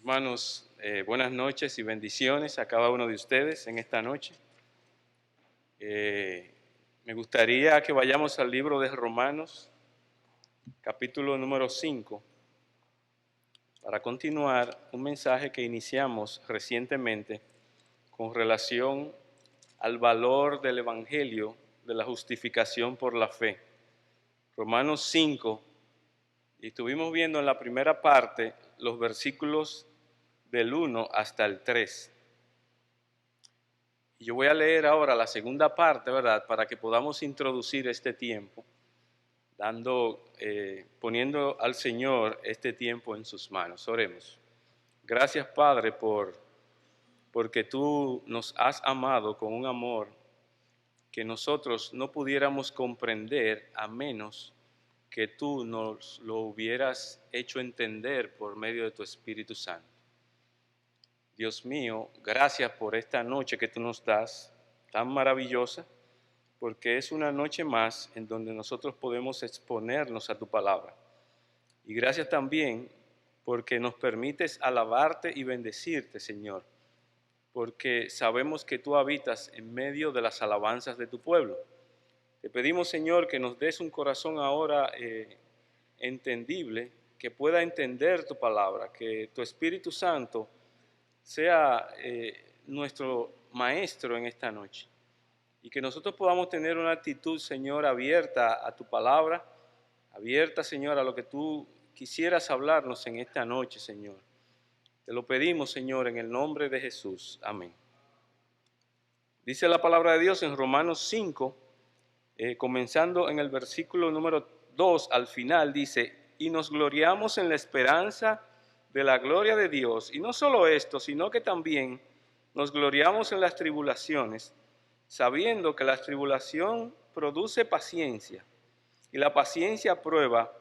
Hermanos, buenas noches y bendiciones a cada uno de ustedes en esta noche. Me gustaría que vayamos al libro de Romanos, capítulo número 5, para continuar un mensaje que iniciamos recientemente con relación al valor del Evangelio de la justificación por la fe. Romanos 5, y estuvimos viendo en la primera parte los versículos del 1 hasta el 3. Y yo voy a leer ahora la segunda parte, ¿verdad?, para que podamos introducir este tiempo, poniendo al Señor este tiempo en sus manos. Oremos. Gracias, Padre, porque tú nos has amado con un amor que nosotros no pudiéramos comprender a menos que tú nos lo hubieras hecho entender por medio de tu Espíritu Santo. Dios mío, gracias por esta noche que tú nos das, tan maravillosa, porque es una noche más en donde nosotros podemos exponernos a tu palabra. Y gracias también porque nos permites alabarte y bendecirte, Señor, porque sabemos que tú habitas en medio de las alabanzas de tu pueblo. Te pedimos, Señor, que nos des un corazón ahora entendible, que pueda entender tu palabra, que tu Espíritu Santo sea nuestro maestro en esta noche y que nosotros podamos tener una actitud, Señor, abierta a tu palabra, abierta, Señor, a lo que tú quisieras hablarnos en esta noche, Señor. Te lo pedimos, Señor, en el nombre de Jesús. Amén. Dice la palabra de Dios en Romanos 5, comenzando en el versículo número 2 al final, dice: y nos gloriamos en la esperanza de la gloria de Dios. Y no solo esto, sino que también nos gloriamos en las tribulaciones, sabiendo que la tribulación produce paciencia, y la paciencia prueba,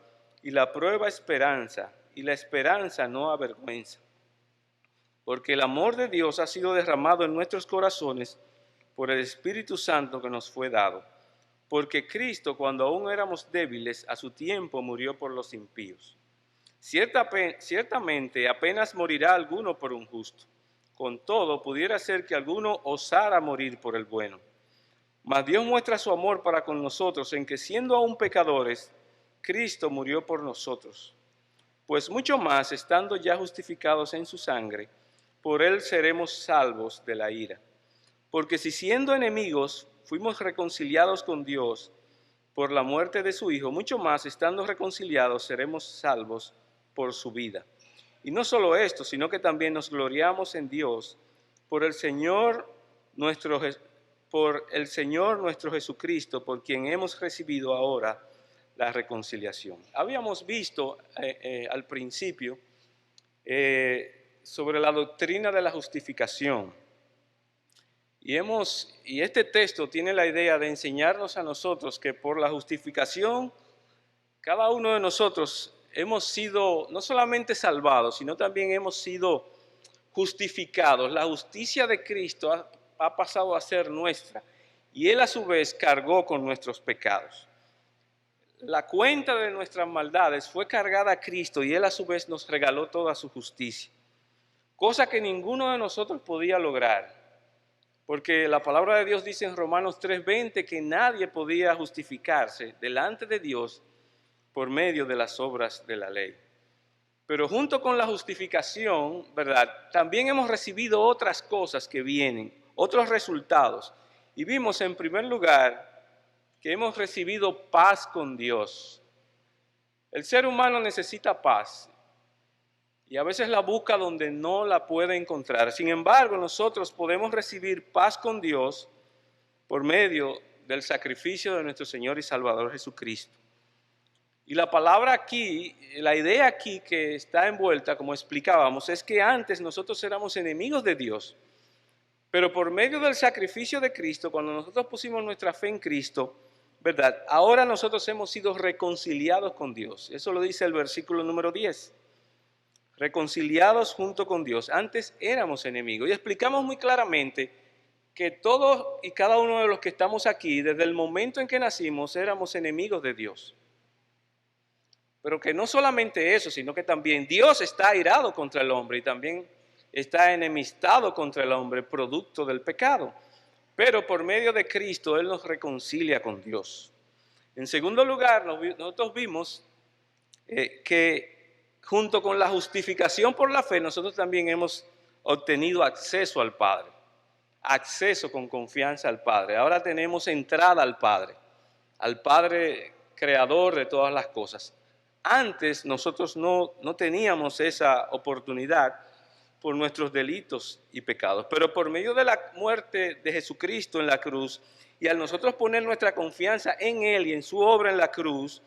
y la prueba esperanza, y la esperanza no avergüenza. Porque el amor de Dios ha sido derramado en nuestros corazones por el Espíritu Santo que nos fue dado. Porque Cristo, cuando aún éramos débiles, a su tiempo murió por los impíos. Ciertamente apenas morirá alguno por un justo. Con todo, pudiera ser que alguno osara morir por el bueno. Mas Dios muestra su amor para con nosotros en que, siendo aún pecadores, Cristo murió por nosotros. Pues mucho más, estando ya justificados en su sangre, por él seremos salvos de la ira. Porque si siendo enemigos fuimos reconciliados con Dios por la muerte de su Hijo, mucho más, estando reconciliados, seremos salvos por su vida. Y no solo esto, sino que también nos gloriamos en Dios por el Señor nuestro Jesucristo, por quien hemos recibido ahora la reconciliación. Habíamos visto al principio sobre la doctrina de la justificación. Y este texto tiene la idea de enseñarnos a nosotros que por la justificación, cada uno de nosotros hemos sido no solamente salvados, sino también hemos sido justificados. La justicia de Cristo ha pasado a ser nuestra, y Él a su vez cargó con nuestros pecados. La cuenta de nuestras maldades fue cargada a Cristo, y Él a su vez nos regaló toda su justicia, cosa que ninguno de nosotros podía lograr. Porque la palabra de Dios dice en Romanos 3:20 que nadie podía justificarse delante de Dios por medio de las obras de la ley. Pero junto con la justificación, ¿verdad?, también hemos recibido otras cosas que vienen, otros resultados. Y vimos en primer lugar que hemos recibido paz con Dios. El ser humano necesita paz y a veces la busca donde no la puede encontrar. Sin embargo, nosotros podemos recibir paz con Dios por medio del sacrificio de nuestro Señor y Salvador Jesucristo. Y la palabra aquí, la idea aquí que está envuelta, como explicábamos, es que antes nosotros éramos enemigos de Dios, pero por medio del sacrificio de Cristo, cuando nosotros pusimos nuestra fe en Cristo, ¿verdad?, ahora nosotros hemos sido reconciliados con Dios. Eso lo dice el versículo número 10. Reconciliados junto con Dios. Antes éramos enemigos. Y explicamos muy claramente que todos y cada uno de los que estamos aquí, desde el momento en que nacimos, éramos enemigos de Dios. Pero que no solamente eso, sino que también Dios está airado contra el hombre y también está enemistado contra el hombre, producto del pecado. Pero por medio de Cristo Él nos reconcilia con Dios. En segundo lugar, nosotros vimos que junto con la justificación por la fe, nosotros también hemos obtenido acceso al Padre, acceso con confianza al Padre. Ahora tenemos entrada al Padre creador de todas las cosas. Antes nosotros no teníamos esa oportunidad por nuestros delitos y pecados, pero por medio de la muerte de Jesucristo en la cruz y al nosotros poner nuestra confianza en Él y en su obra en la cruz,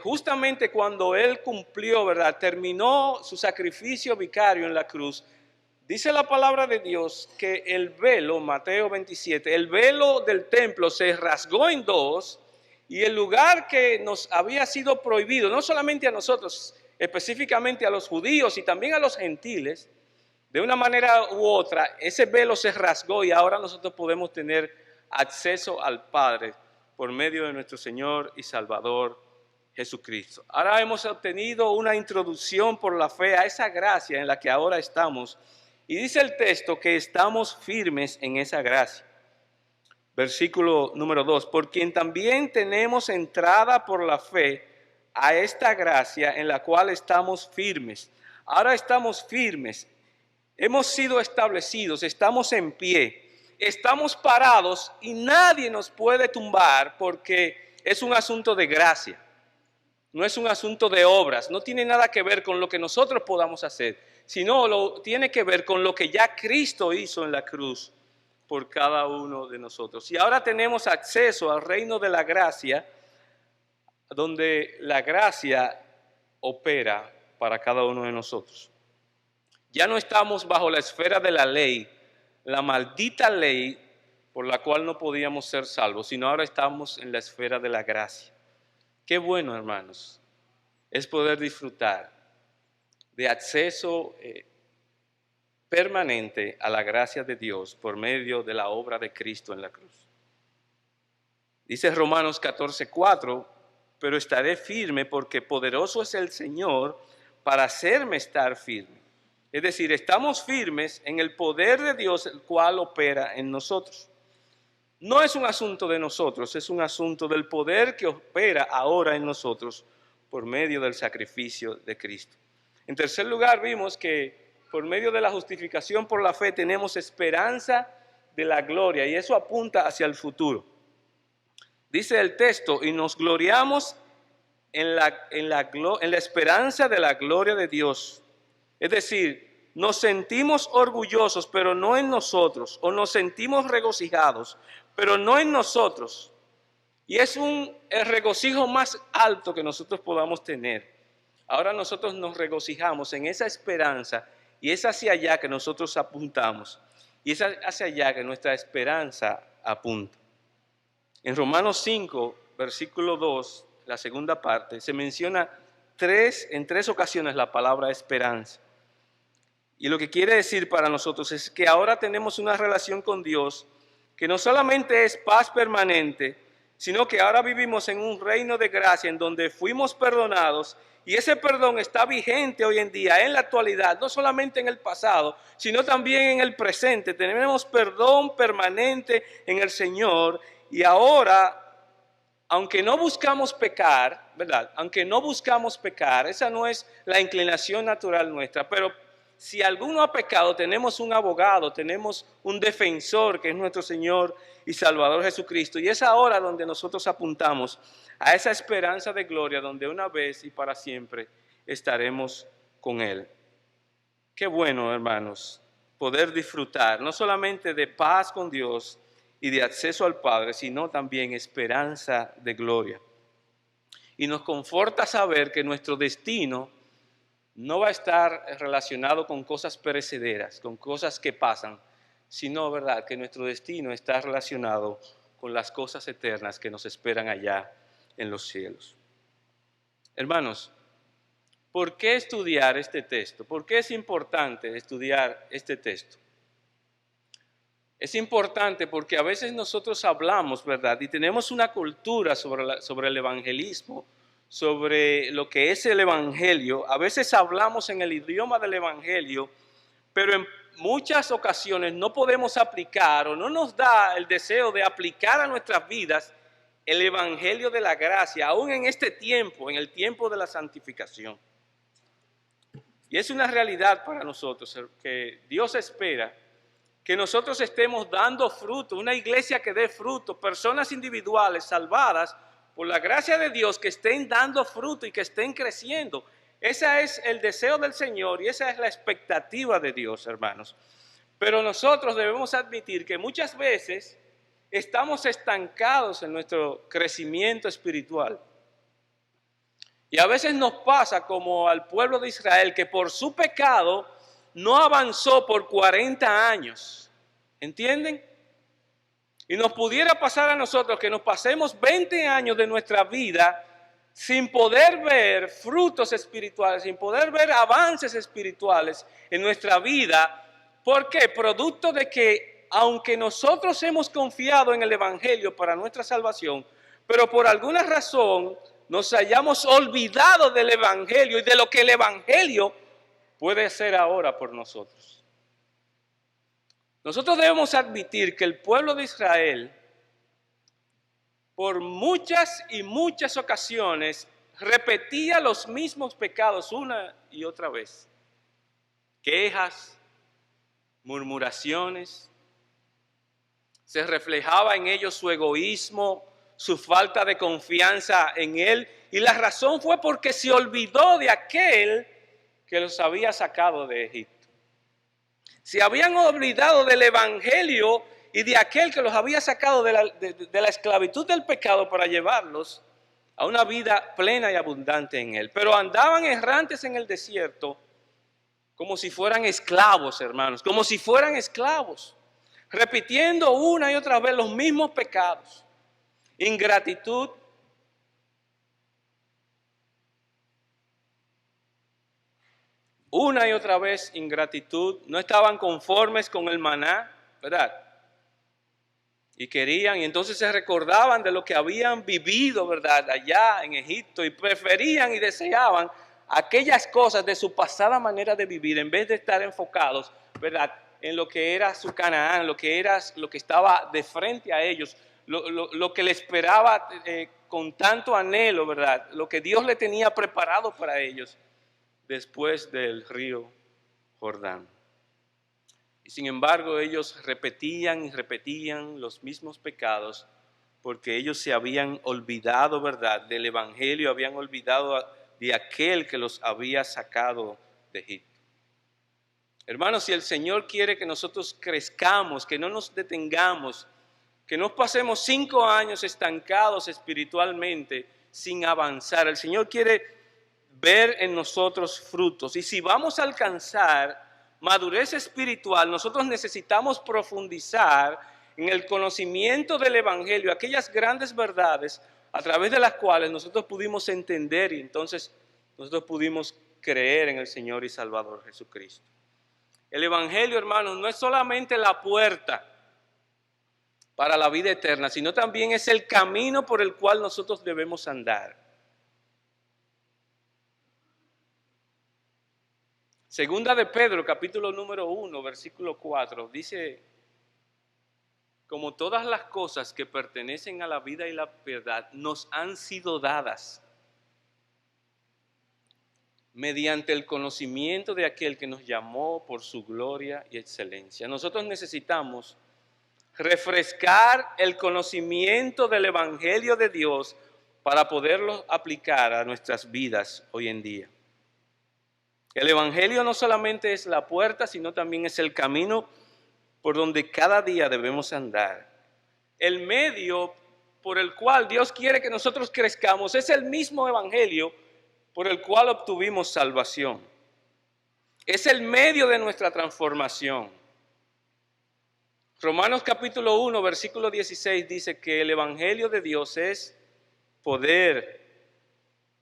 justamente cuando Él cumplió, ¿verdad?, terminó su sacrificio vicario en la cruz, dice la palabra de Dios que el velo, Mateo 27, el velo del templo se rasgó en dos y el lugar que nos había sido prohibido, no solamente a nosotros, específicamente a los judíos y también a los gentiles, de una manera u otra, ese velo se rasgó y ahora nosotros podemos tener acceso al Padre por medio de nuestro Señor y Salvador Jesucristo. Ahora hemos obtenido una introducción por la fe a esa gracia en la que ahora estamos. Y dice el texto que estamos firmes en esa gracia. Versículo número 2, por quien también tenemos entrada por la fe a esta gracia en la cual estamos firmes. Ahora estamos firmes, hemos sido establecidos, estamos en pie, estamos parados y nadie nos puede tumbar porque es un asunto de gracia. No es un asunto de obras, no tiene nada que ver con lo que nosotros podamos hacer, sino tiene que ver con lo que ya Cristo hizo en la cruz por cada uno de nosotros. Y ahora tenemos acceso al reino de la gracia, donde la gracia opera para cada uno de nosotros. Ya no estamos bajo la esfera de la ley, la maldita ley por la cual no podíamos ser salvos, sino ahora estamos en la esfera de la gracia. Qué bueno, hermanos, es poder disfrutar de acceso permanente a la gracia de Dios por medio de la obra de Cristo en la cruz. Dice Romanos 14:4, pero estaré firme porque poderoso es el Señor para hacerme estar firme. Es decir, estamos firmes en el poder de Dios, el cual opera en nosotros. No es un asunto de nosotros, es un asunto del poder que opera ahora en nosotros por medio del sacrificio de Cristo. En tercer lugar, vimos que por medio de la justificación por la fe tenemos esperanza de la gloria y eso apunta hacia el futuro. Dice el texto, y nos gloriamos en la esperanza de la gloria de Dios. Es decir, nos sentimos orgullosos, pero no en nosotros, o nos sentimos regocijados, pero no en nosotros. Y es el regocijo más alto que nosotros podamos tener. Ahora nosotros nos regocijamos en esa esperanza y es hacia allá que nosotros apuntamos. Y es hacia allá que nuestra esperanza apunta. En Romanos 5, versículo 2, la segunda parte, se menciona en tres ocasiones la palabra esperanza. Y lo que quiere decir para nosotros es que ahora tenemos una relación con Dios que no solamente es paz permanente, sino que ahora vivimos en un reino de gracia en donde fuimos perdonados y ese perdón está vigente hoy en día, en la actualidad, no solamente en el pasado, sino también en el presente. Tenemos perdón permanente en el Señor y ahora, aunque no buscamos pecar, ¿verdad? Aunque no buscamos pecar, esa no es la inclinación natural nuestra, pero si alguno ha pecado, tenemos un abogado, tenemos un defensor que es nuestro Señor y Salvador Jesucristo. Y es ahora donde nosotros apuntamos a esa esperanza de gloria, donde una vez y para siempre estaremos con Él. Qué bueno, hermanos, poder disfrutar no solamente de paz con Dios y de acceso al Padre, sino también esperanza de gloria. Y nos conforta saber que nuestro destino no va a estar relacionado con cosas perecederas, con cosas que pasan, sino, ¿verdad?, que nuestro destino está relacionado con las cosas eternas que nos esperan allá en los cielos. Hermanos, ¿por qué estudiar este texto? ¿Por qué es importante estudiar este texto? Es importante porque a veces nosotros hablamos, ¿verdad?, y tenemos una cultura sobre el evangelismo, sobre lo que es el Evangelio. A veces hablamos en el idioma del Evangelio, pero en muchas ocasiones no podemos aplicar o no nos da el deseo de aplicar a nuestras vidas el Evangelio de la gracia, aún en este tiempo, en el tiempo de la santificación. Y es una realidad para nosotros que Dios espera que nosotros estemos dando fruto, una iglesia que dé fruto, personas individuales salvadas por la gracia de Dios que estén dando fruto y que estén creciendo. Ese es el deseo del Señor y esa es la expectativa de Dios, hermanos. Pero nosotros debemos admitir que muchas veces estamos estancados en nuestro crecimiento espiritual. Y a veces nos pasa como al pueblo de Israel, que por su pecado no avanzó por 40 años. ¿Entienden? Y nos pudiera pasar a nosotros que nos pasemos 20 años de nuestra vida sin poder ver frutos espirituales, sin poder ver avances espirituales en nuestra vida. ¿Por qué? Producto de que aunque nosotros hemos confiado en el Evangelio para nuestra salvación, pero por alguna razón nos hayamos olvidado del Evangelio y de lo que el Evangelio puede hacer ahora por nosotros. Nosotros debemos admitir que el pueblo de Israel, por muchas y muchas ocasiones, repetía los mismos pecados una y otra vez. Quejas, murmuraciones, se reflejaba en ellos su egoísmo, su falta de confianza en Él, y la razón fue porque se olvidó de aquel que los había sacado de Egipto. Se habían olvidado del Evangelio y de aquel que los había sacado de la esclavitud del pecado para llevarlos a una vida plena y abundante en Él. Pero andaban errantes en el desierto como si fueran esclavos, hermanos, como si fueran esclavos, repitiendo una y otra vez los mismos pecados. Ingratitud, una y otra vez ingratitud, no estaban conformes con el maná, ¿verdad? Y querían, y entonces se recordaban de lo que habían vivido, ¿verdad? Allá en Egipto, y preferían y deseaban aquellas cosas de su pasada manera de vivir, en vez de estar enfocados, ¿verdad?, en lo que era su Canaán, lo que estaba de frente a ellos, lo que le esperaba con tanto anhelo, ¿verdad?, lo que Dios le tenía preparado para ellos después del río Jordán. Y sin embargo ellos repetían y repetían los mismos pecados porque ellos se habían olvidado, ¿verdad?, del Evangelio, habían olvidado de aquel que los había sacado de Egipto. Hermanos, si el Señor quiere que nosotros crezcamos, que no nos detengamos, que no pasemos 5 años estancados espiritualmente sin avanzar, el Señor quiere ver en nosotros frutos. Y si vamos a alcanzar madurez espiritual, nosotros necesitamos profundizar en el conocimiento del Evangelio, aquellas grandes verdades a través de las cuales nosotros pudimos entender y entonces nosotros pudimos creer en el Señor y Salvador Jesucristo. El Evangelio, hermanos, no es solamente la puerta para la vida eterna, sino también es el camino por el cual nosotros debemos andar. Segunda de Pedro, capítulo número 1, versículo 4, dice: como todas las cosas que pertenecen a la vida y la piedad nos han sido dadas mediante el conocimiento de aquel que nos llamó por su gloria y excelencia. Nosotros necesitamos refrescar el conocimiento del Evangelio de Dios para poderlo aplicar a nuestras vidas hoy en día. El Evangelio no solamente es la puerta, sino también es el camino por donde cada día debemos andar. El medio por el cual Dios quiere que nosotros crezcamos es el mismo Evangelio por el cual obtuvimos salvación. Es el medio de nuestra transformación. Romanos capítulo 1, versículo 16 dice que el Evangelio de Dios es poder.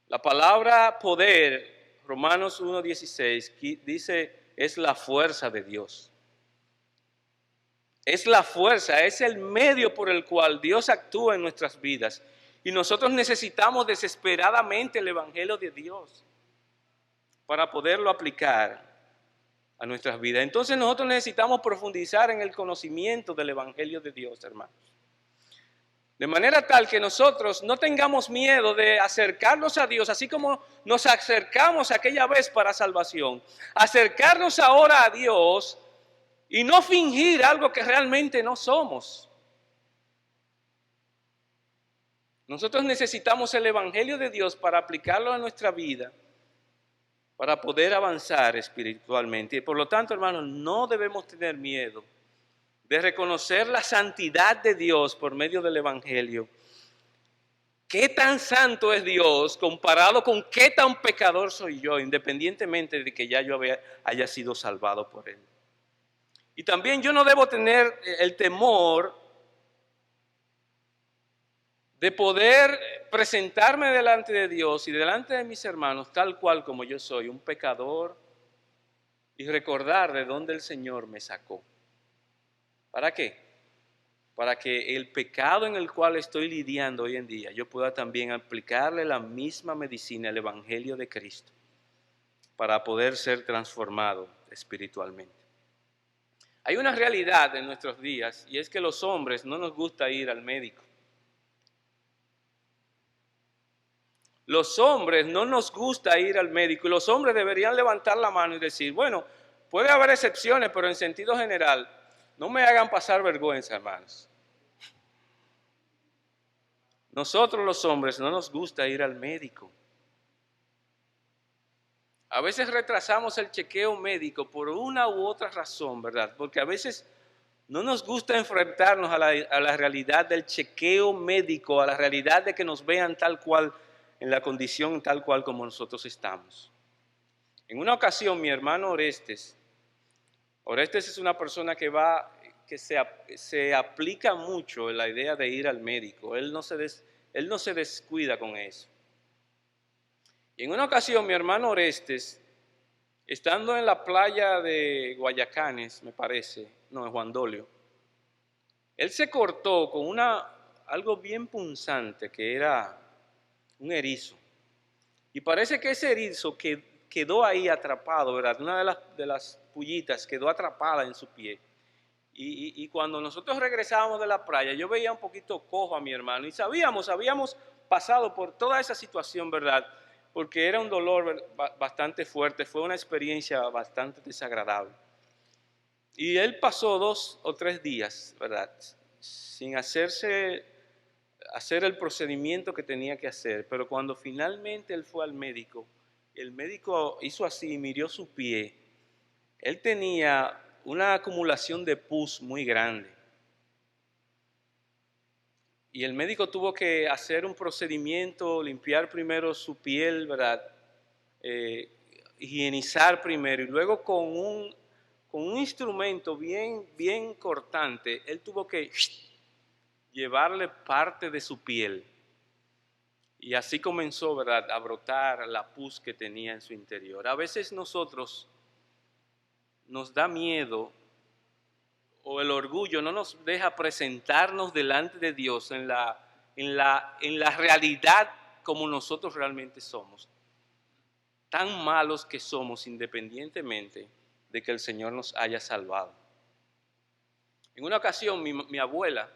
La palabra poder, Romanos 1, 16, dice es la fuerza de Dios. Es la fuerza, es el medio por el cual Dios actúa en nuestras vidas. Y nosotros necesitamos desesperadamente el Evangelio de Dios para poderlo aplicar a nuestras vidas. Entonces nosotros necesitamos profundizar en el conocimiento del Evangelio de Dios, hermanos. De manera tal que nosotros no tengamos miedo de acercarnos a Dios, así como nos acercamos aquella vez para salvación. Acercarnos ahora a Dios y no fingir algo que realmente no somos. Nosotros necesitamos el Evangelio de Dios para aplicarlo a nuestra vida, para poder avanzar espiritualmente. Y por lo tanto, hermanos, no debemos tener miedo de reconocer la santidad de Dios por medio del Evangelio. ¿Qué tan santo es Dios comparado con qué tan pecador soy yo, independientemente de que ya yo haya sido salvado por Él? Y también yo no debo tener el temor de poder presentarme delante de Dios y delante de mis hermanos tal cual como yo soy, un pecador, y recordar de dónde el Señor me sacó. ¿Para qué? Para que el pecado en el cual estoy lidiando hoy en día, yo pueda también aplicarle la misma medicina, el Evangelio de Cristo, para poder ser transformado espiritualmente. Hay una realidad en nuestros días, y es que los hombres no nos gusta ir al médico. Los hombres no nos gusta ir al médico, y los hombres deberían levantar la mano y decir, bueno, puede haber excepciones, pero en sentido general, no me hagan pasar vergüenza, hermanos. Nosotros los hombres no nos gusta ir al médico. A veces retrasamos el chequeo médico por una u otra razón, ¿verdad? Porque a veces no nos gusta enfrentarnos a la realidad del chequeo médico, a la realidad de que nos vean tal cual, en la condición tal cual como nosotros estamos. En una ocasión, mi hermano Orestes es una persona que se aplica mucho en la idea de ir al médico. Él no se descuida con eso. Y en una ocasión mi hermano Orestes, estando en la playa de Guayacanes, me parece, no, en Juan Dolio, él se cortó con algo bien punzante que era un erizo. Y parece que ese erizo quedó ahí atrapado, ¿verdad? Una de las pullitas quedó atrapada en su pie. Y cuando nosotros regresábamos de la playa, yo veía un poquito cojo a mi hermano y habíamos pasado por toda esa situación, ¿verdad? Porque era un dolor bastante fuerte, fue una experiencia bastante desagradable. Y él pasó 2 o 3 días, ¿verdad? Sin hacer el procedimiento que tenía que hacer, pero cuando finalmente él fue al médico, el médico hizo así, miró su pie, él tenía una acumulación de pus muy grande. Y el médico tuvo que hacer un procedimiento, limpiar primero su piel, ¿verdad? Higienizar primero y luego con un instrumento bien cortante, él tuvo que llevarle parte de su piel. Y así comenzó, ¿verdad?, a brotar la pus que tenía en su interior. A veces nosotros nos da miedo o el orgullo no nos deja presentarnos delante de Dios en la realidad como nosotros realmente somos. Tan malos que somos independientemente de que el Señor nos haya salvado. En una ocasión mi abuela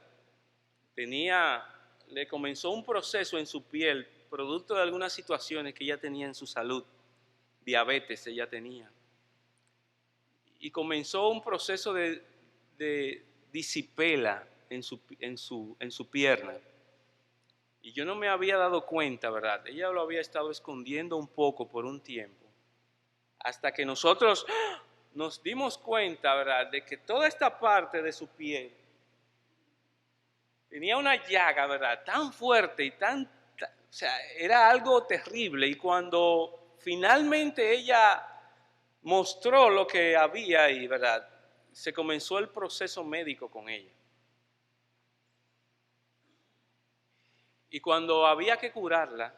le comenzó un proceso en su piel, producto de algunas situaciones que ella tenía en su salud. Diabetes ella tenía. Y comenzó un proceso de disipela en su pierna. Y yo no me había dado cuenta, ¿verdad? Ella lo había estado escondiendo un poco por un tiempo. Hasta que nosotros nos dimos cuenta, ¿verdad?, de que toda esta parte de su piel tenía una llaga, ¿verdad?, tan fuerte y o sea, era algo terrible. Y cuando finalmente ella mostró lo que había ahí, ¿verdad?, se comenzó el proceso médico con ella. Y cuando había que curarla,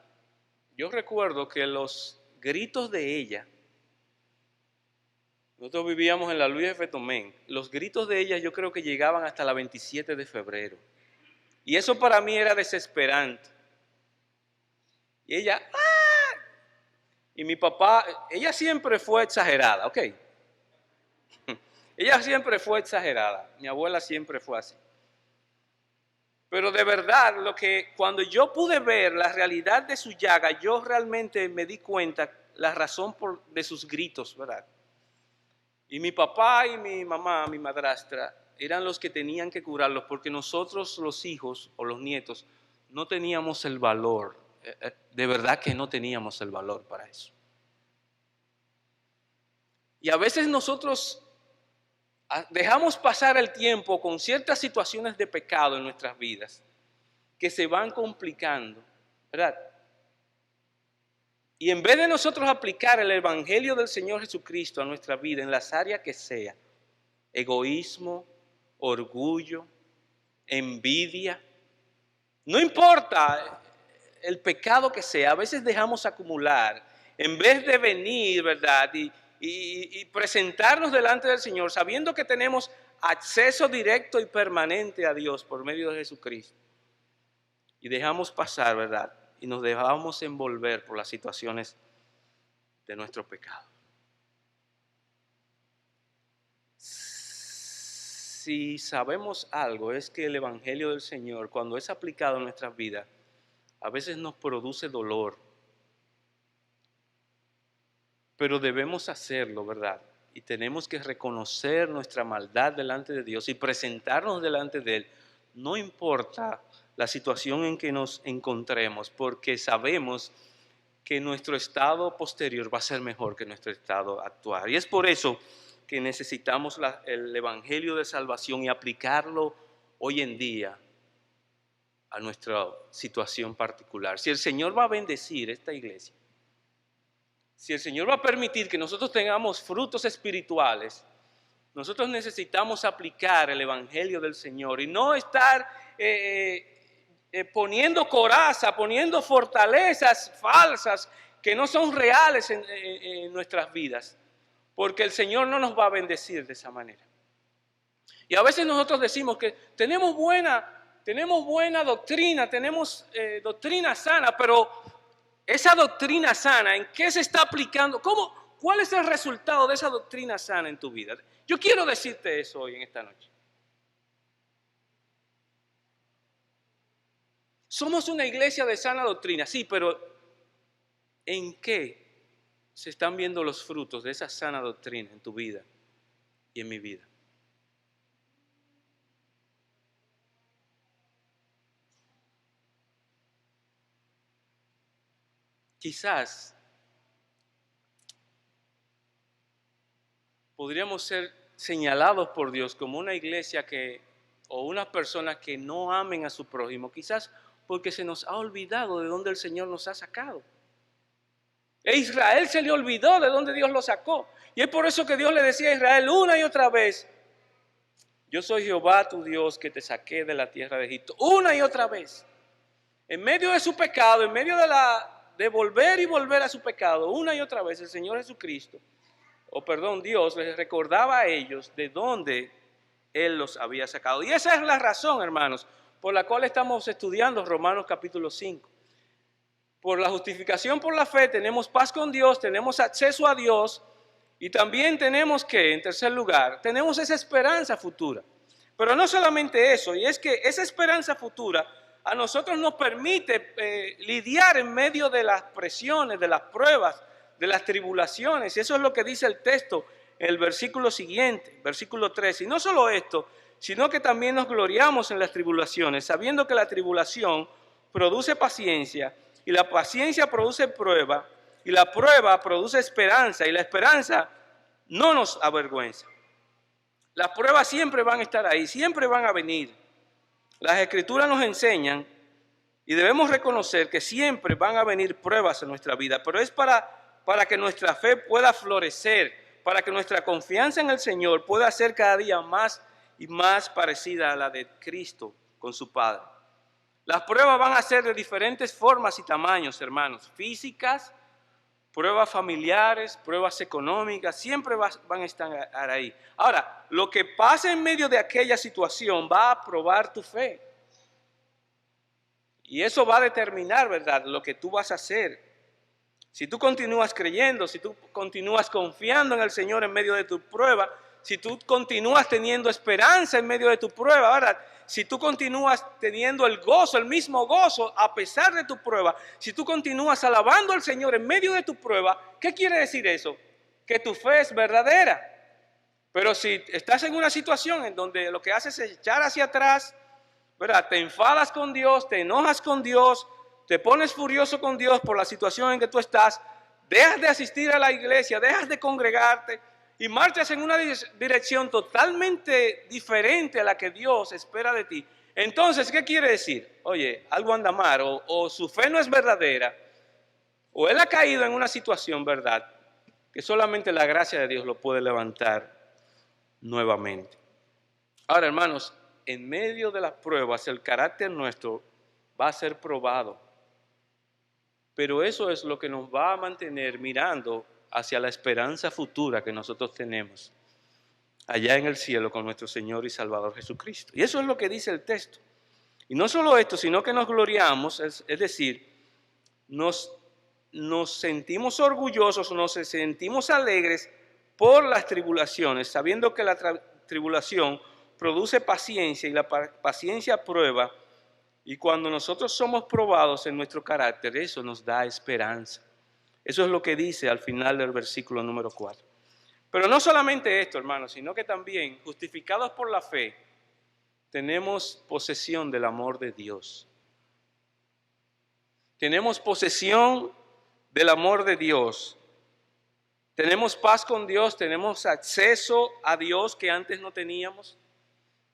yo recuerdo que los gritos de ella, nosotros vivíamos en la Luis F. Tomén, los gritos de ella yo creo que llegaban hasta la 27 de febrero. Y eso para mí era desesperante. Y ella, ¡ah! Y mi papá, ella siempre fue exagerada, ¿ok? Ella siempre fue exagerada. Mi abuela siempre fue así. Pero de verdad, cuando yo pude ver la realidad de su llaga, yo realmente me di cuenta la razón de sus gritos, ¿verdad? Y mi papá y mi mamá, mi madrastra, eran los que tenían que curarlos porque nosotros los hijos o los nietos no teníamos el valor, de verdad que no teníamos el valor para eso. Y a veces nosotros dejamos pasar el tiempo con ciertas situaciones de pecado en nuestras vidas que se van complicando, ¿verdad? Y en vez de nosotros aplicar el Evangelio del Señor Jesucristo a nuestra vida en las áreas que sea, egoísmo, orgullo, envidia, no importa el pecado que sea, a veces dejamos acumular, en vez de venir, ¿verdad? Y presentarnos delante del Señor, sabiendo que tenemos acceso directo y permanente a Dios por medio de Jesucristo. Y dejamos pasar, ¿verdad? Y nos dejamos envolver por las situaciones de nuestro pecado. Si sabemos algo, es que el Evangelio del Señor, cuando es aplicado en nuestras vidas, a veces nos produce dolor. Pero debemos hacerlo, ¿verdad? Y tenemos que reconocer nuestra maldad delante de Dios y presentarnos delante de Él. No importa la situación en que nos encontremos, porque sabemos que nuestro estado posterior va a ser mejor que nuestro estado actual. Y es por eso que necesitamos el Evangelio de salvación y aplicarlo hoy en día a nuestra situación particular. Si el Señor va a bendecir esta iglesia, si el Señor va a permitir que nosotros tengamos frutos espirituales, nosotros necesitamos aplicar el Evangelio del Señor y no estar poniendo coraza, poniendo fortalezas falsas que no son reales en nuestras vidas, porque el Señor no nos va a bendecir de esa manera. Y a veces nosotros decimos que tenemos buena doctrina, tenemos doctrina sana, pero esa doctrina sana, ¿en qué se está aplicando? ¿Cuál es el resultado de esa doctrina sana en tu vida? Yo quiero decirte eso hoy en esta noche. Somos una iglesia de sana doctrina, sí, pero ¿en qué se están viendo los frutos de esa sana doctrina en tu vida y en mi vida? Quizás podríamos ser señalados por Dios como una iglesia o unas personas que no amen a su prójimo, quizás porque se nos ha olvidado de dónde el Señor nos ha sacado. A Israel se le olvidó de dónde Dios lo sacó. Y es por eso que Dios le decía a Israel una y otra vez: yo soy Jehová tu Dios que te saqué de la tierra de Egipto. Una y otra vez. En medio de su pecado, en medio de volver y volver a su pecado, una y otra vez el Señor Jesucristo, Dios les recordaba a ellos de dónde Él los había sacado. Y esa es la razón, hermanos, por la cual estamos estudiando Romanos capítulo 5. Por la justificación por la fe tenemos paz con Dios, tenemos acceso a Dios y también tenemos que, en tercer lugar, tenemos esa esperanza futura. Pero no solamente eso, y es que esa esperanza futura a nosotros nos permite lidiar en medio de las presiones, de las pruebas, de las tribulaciones. Y eso es lo que dice el texto en el versículo siguiente, versículo 13. Y no solo esto, sino que también nos gloriamos en las tribulaciones, sabiendo que la tribulación produce paciencia, y la paciencia produce prueba, y la prueba produce esperanza, y la esperanza no nos avergüenza. Las pruebas siempre van a estar ahí, siempre van a venir. Las Escrituras nos enseñan y debemos reconocer que siempre van a venir pruebas en nuestra vida, pero es para que nuestra fe pueda florecer, para que nuestra confianza en el Señor pueda ser cada día más y más parecida a la de Cristo con su Padre. Las pruebas van a ser de diferentes formas y tamaños, hermanos, físicas, pruebas familiares, pruebas económicas, siempre van a estar ahí. Ahora, lo que pasa en medio de aquella situación va a probar tu fe. Y eso va a determinar, ¿verdad?, lo que tú vas a hacer. Si tú continúas creyendo, si tú continúas confiando en el Señor en medio de tu prueba, si tú continúas teniendo esperanza en medio de tu prueba, ¿verdad? Si tú continúas teniendo el gozo, el mismo gozo a pesar de tu prueba, si tú continúas alabando al Señor en medio de tu prueba, ¿qué quiere decir eso? Que tu fe es verdadera. Pero si estás en una situación en donde lo que haces es echar hacia atrás, ¿verdad?, te enfadas con Dios, te enojas con Dios, te pones furioso con Dios por la situación en que tú estás, dejas de asistir a la iglesia, dejas de congregarte y marchas en una dirección totalmente diferente a la que Dios espera de ti. Entonces, ¿qué quiere decir? Oye, algo anda mal, o su fe no es verdadera, o él ha caído en una situación, ¿verdad?, que solamente la gracia de Dios lo puede levantar nuevamente. Ahora, hermanos, en medio de las pruebas, el carácter nuestro va a ser probado. Pero eso es lo que nos va a mantener mirando hacia la esperanza futura que nosotros tenemos allá en el cielo con nuestro Señor y Salvador Jesucristo. Y eso es lo que dice el texto. Y no solo esto, sino que nos gloriamos, es decir, nos sentimos orgullosos, nos sentimos alegres por las tribulaciones, sabiendo que la tribulación produce paciencia y la paciencia prueba. Y cuando nosotros somos probados en nuestro carácter, eso nos da esperanza. Eso es lo que dice al final del versículo número 4. Pero no solamente esto, hermanos, sino que también, justificados por la fe, tenemos posesión del amor de Dios. Tenemos posesión del amor de Dios. Tenemos paz con Dios, tenemos acceso a Dios que antes no teníamos.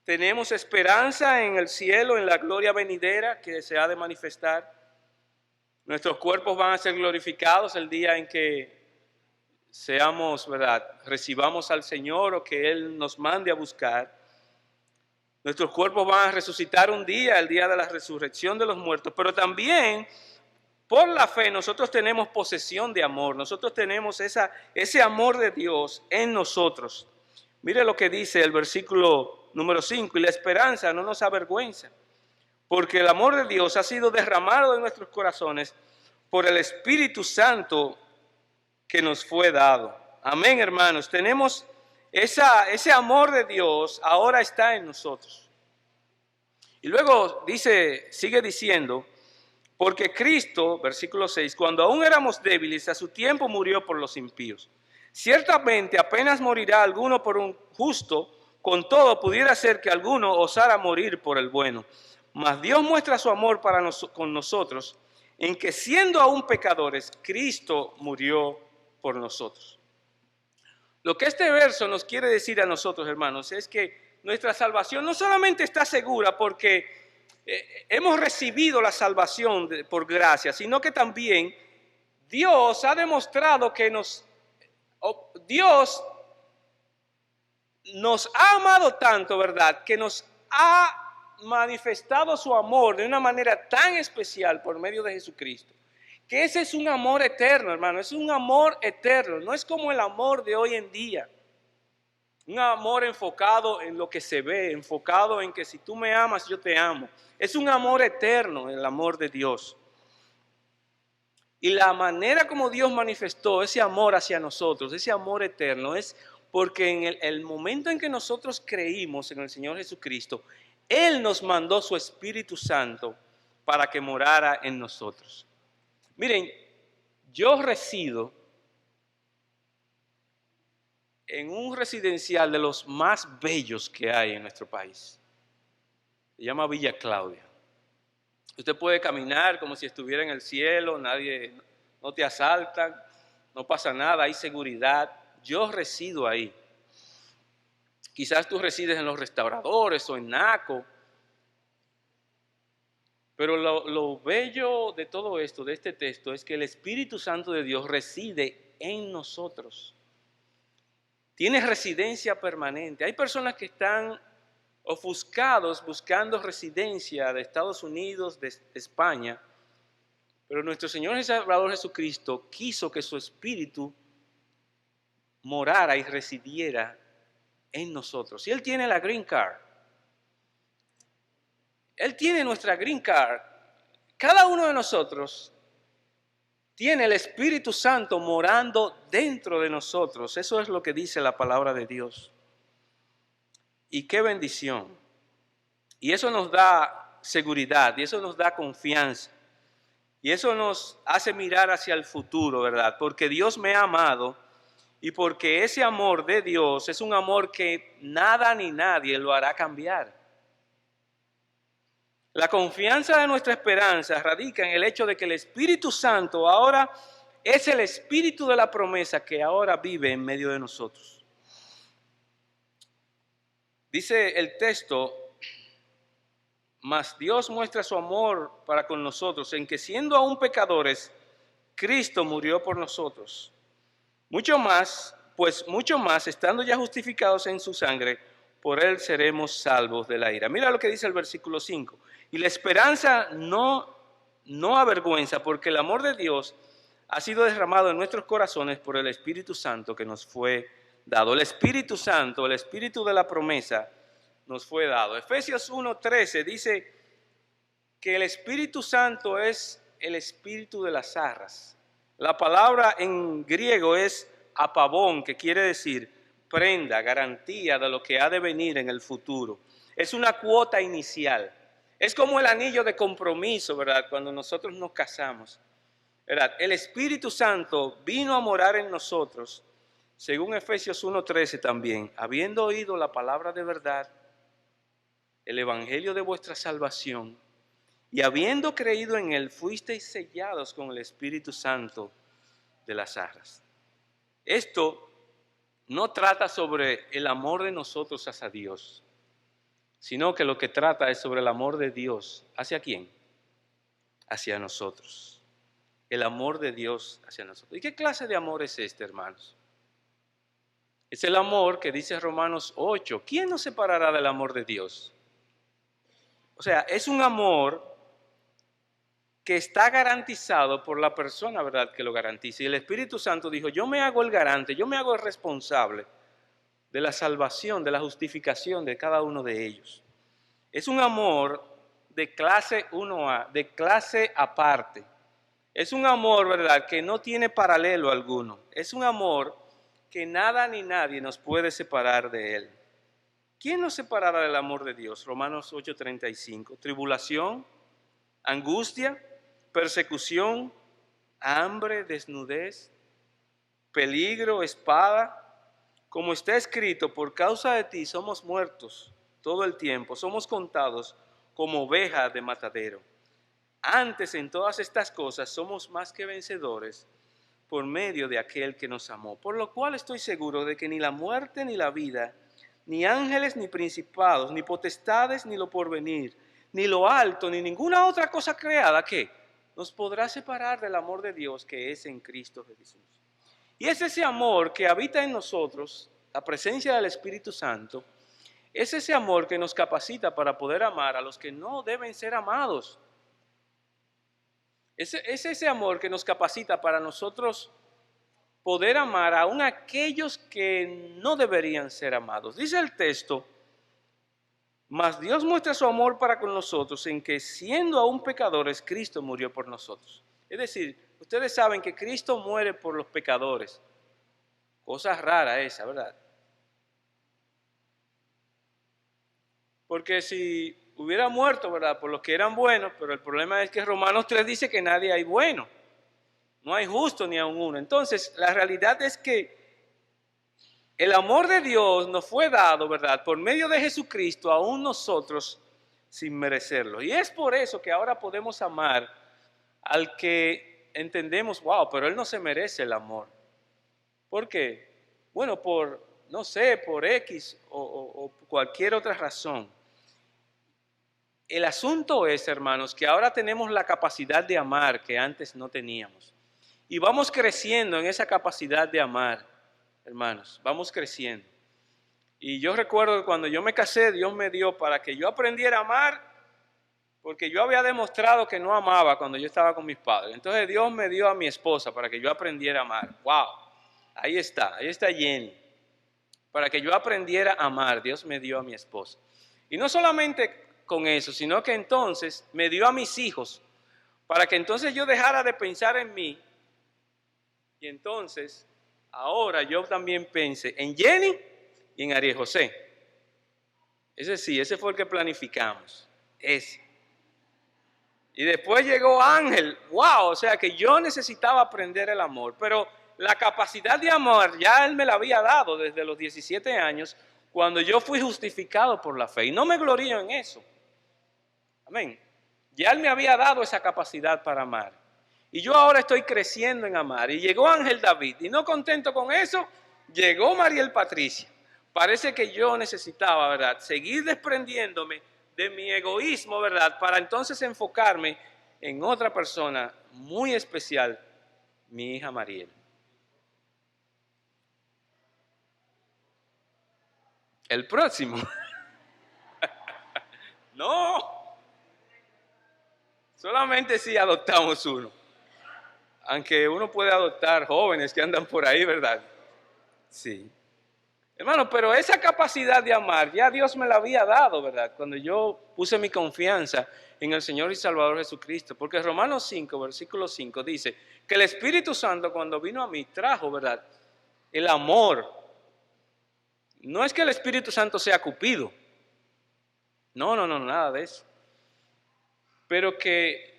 Tenemos esperanza en el cielo, en la gloria venidera que se ha de manifestar. Nuestros cuerpos van a ser glorificados el día en que seamos, ¿verdad?, recibamos al Señor o que Él nos mande a buscar. Nuestros cuerpos van a resucitar un día, el día de la resurrección de los muertos, pero también por la fe nosotros tenemos posesión de amor, nosotros tenemos ese amor de Dios en nosotros. Mire lo que dice el versículo número 5, y la esperanza no nos avergüenza, porque el amor de Dios ha sido derramado en nuestros corazones por el Espíritu Santo que nos fue dado. Amén, hermanos. Tenemos ese amor de Dios, ahora está en nosotros. Y luego sigue diciendo, porque Cristo, versículo 6, cuando aún éramos débiles, a su tiempo murió por los impíos. Ciertamente apenas morirá alguno por un justo, con todo pudiera ser que alguno osara morir por el bueno. Mas Dios muestra su amor con nosotros, en que siendo aún pecadores, Cristo murió por nosotros. Lo que este verso nos quiere decir a nosotros, hermanos, es que nuestra salvación no solamente está segura porque hemos recibido la salvación por gracia, sino que también Dios ha demostrado que Dios nos ha amado tanto, ¿verdad?, que nos ha manifestado su amor de una manera tan especial por medio de Jesucristo, que ese es un amor eterno, hermano, es un amor eterno, no es como el amor de hoy en día. Un amor enfocado en lo que se ve, enfocado en que si tú me amas, yo te amo. Es un amor eterno, el amor de Dios. Y la manera como Dios manifestó ese amor hacia nosotros, ese amor eterno, es porque en el momento en que nosotros creímos en el Señor Jesucristo, Él nos mandó su Espíritu Santo para que morara en nosotros. Miren, yo resido en un residencial de los más bellos que hay en nuestro país. Se llama Villa Claudia. Usted puede caminar como si estuviera en el cielo, no te asaltan, no pasa nada, hay seguridad. Yo resido ahí. Quizás tú resides en los restauradores o en Naco. Pero lo bello de todo esto, de este texto, es que el Espíritu Santo de Dios reside en nosotros. Tiene residencia permanente. Hay personas que están ofuscados buscando residencia de Estados Unidos, de España, pero nuestro Señor y Salvador Jesucristo quiso que su Espíritu morara y residiera en nosotros. Y Él tiene la green card. Él tiene nuestra green card, Cada uno de nosotros tiene el Espíritu Santo morando dentro de nosotros. Eso es lo que dice la palabra de Dios. Y qué bendición. Y eso nos da seguridad, y eso nos da confianza. Y eso nos hace mirar hacia el futuro, ¿verdad? Porque Dios me ha amado y porque ese amor de Dios es un amor que nada ni nadie lo hará cambiar. La confianza de nuestra esperanza radica en el hecho de que el Espíritu Santo ahora es el Espíritu de la promesa que ahora vive en medio de nosotros. Dice el texto, mas Dios muestra su amor para con nosotros en que siendo aún pecadores, Cristo murió por nosotros. Mucho más, estando ya justificados en su sangre, por él seremos salvos de la ira. Mira lo que dice el versículo 5. Y la esperanza no avergüenza, porque el amor de Dios ha sido derramado en nuestros corazones por el Espíritu Santo que nos fue dado. El Espíritu Santo, el Espíritu de la promesa, nos fue dado. Efesios 1:13 dice que el Espíritu Santo es el espíritu de las arras. La palabra en griego es apavón, que quiere decir prenda, garantía de lo que ha de venir en el futuro. Es una cuota inicial. Es como el anillo de compromiso, ¿verdad? Cuando nosotros nos casamos, ¿verdad? El Espíritu Santo vino a morar en nosotros, según Efesios 1:13 también, habiendo oído la palabra de verdad, el evangelio de vuestra salvación, y habiendo creído en él, fuisteis sellados con el Espíritu Santo de las arras. Esto no trata sobre el amor de nosotros hacia Dios, sino que lo que trata es sobre el amor de Dios. ¿Hacia quién? Hacia nosotros. El amor de Dios hacia nosotros. ¿Y qué clase de amor es este, hermanos? Es el amor que dice Romanos 8. ¿Quién nos separará del amor de Dios? O sea, es un amor que está garantizado por la persona, ¿verdad?, que lo garantiza. Y el Espíritu Santo dijo, yo me hago el garante, yo me hago el responsable de la salvación, de la justificación de cada uno de ellos. Es un amor de clase 1A, de clase aparte. Es un amor, ¿verdad?, que no tiene paralelo alguno. Es un amor que nada ni nadie nos puede separar de él. ¿Quién nos separará del amor de Dios? Romanos 8:35. Tribulación, angustia, persecución, hambre, desnudez, peligro, espada. Como está escrito, por causa de ti somos muertos todo el tiempo, somos contados como ovejas de matadero. Antes en todas estas cosas somos más que vencedores por medio de aquel que nos amó. Por lo cual estoy seguro de que ni la muerte ni la vida, ni ángeles ni principados, ni potestades ni lo porvenir, ni lo alto, ni ninguna otra cosa creada que nos podrá separar del amor de Dios que es en Cristo Jesús. Y es ese amor que habita en nosotros, la presencia del Espíritu Santo, es ese amor que nos capacita para poder amar a los que no deben ser amados. Es ese amor que nos capacita para nosotros poder amar aún a aquellos que no deberían ser amados. Dice el texto, mas Dios muestra su amor para con nosotros en que siendo aún pecadores, Cristo murió por nosotros. Es decir, ustedes saben que Cristo muere por los pecadores. Cosa rara esa, ¿verdad? Porque si hubiera muerto, ¿verdad?, por los que eran buenos, pero el problema es que Romanos 3 dice que nadie hay bueno. No hay justo ni aun uno. Entonces, la realidad es que el amor de Dios nos fue dado, ¿verdad?, por medio de Jesucristo, aún nosotros sin merecerlo. Y es por eso que ahora podemos amar al que entendemos, wow, pero él no se merece el amor. ¿Por qué? Bueno, no sé, por X o cualquier otra razón. El asunto es, hermanos, que ahora tenemos la capacidad de amar que antes no teníamos. Y vamos creciendo en esa capacidad de amar, hermanos, vamos creciendo. Y yo recuerdo que cuando yo me casé, Dios me dio para que yo aprendiera a amar, porque yo había demostrado que no amaba cuando yo estaba con mis padres. Entonces Dios me dio a mi esposa para que yo aprendiera a amar. ¡Wow! Ahí está Jenny. Para que yo aprendiera a amar, Dios me dio a mi esposa. Y no solamente con eso, sino que entonces me dio a mis hijos para que entonces yo dejara de pensar en mí y entonces ahora yo también pensé en Jenny y en Ariel José. Ese sí, ese fue el que planificamos, ese. Y después llegó Ángel, wow, o sea que yo necesitaba aprender el amor, pero la capacidad de amar ya Él me la había dado desde los 17 años, cuando yo fui justificado por la fe. Y no me glorío en eso. Amén. Ya Él me había dado esa capacidad para amar. Y yo ahora estoy creciendo en amar. Y llegó Ángel David. Y no contento con eso, llegó Mariel Patricia. Parece que yo necesitaba, ¿verdad?, seguir desprendiéndome de mi egoísmo, ¿verdad?, para entonces enfocarme en otra persona muy especial, mi hija Mariel. El próximo. No, solamente si adoptamos uno. Aunque uno puede adoptar jóvenes que andan por ahí, ¿verdad? Sí. Hermano, pero esa capacidad de amar ya Dios me la había dado, ¿verdad? Cuando yo puse mi confianza en el Señor y Salvador Jesucristo. Porque Romanos 5, versículo 5 dice que el Espíritu Santo cuando vino a mí trajo, ¿verdad?, el amor. No es que el Espíritu Santo sea Cupido. No, nada de eso. Pero que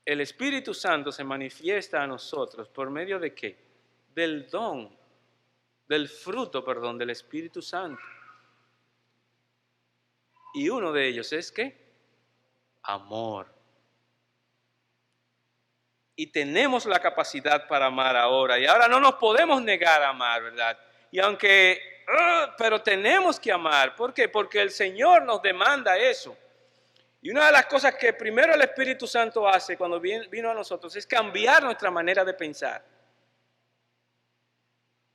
el Espíritu Santo se manifiesta a nosotros por medio de ¿qué? Del don, del fruto, perdón, del Espíritu Santo. Y uno de ellos es ¿qué? Amor. Y tenemos la capacidad para amar ahora. Y ahora no nos podemos negar a amar, ¿verdad? Y aunque, pero tenemos que amar. ¿Por qué? Porque el Señor nos demanda eso. Y una de las cosas que primero el Espíritu Santo hace cuando vino a nosotros es cambiar nuestra manera de pensar.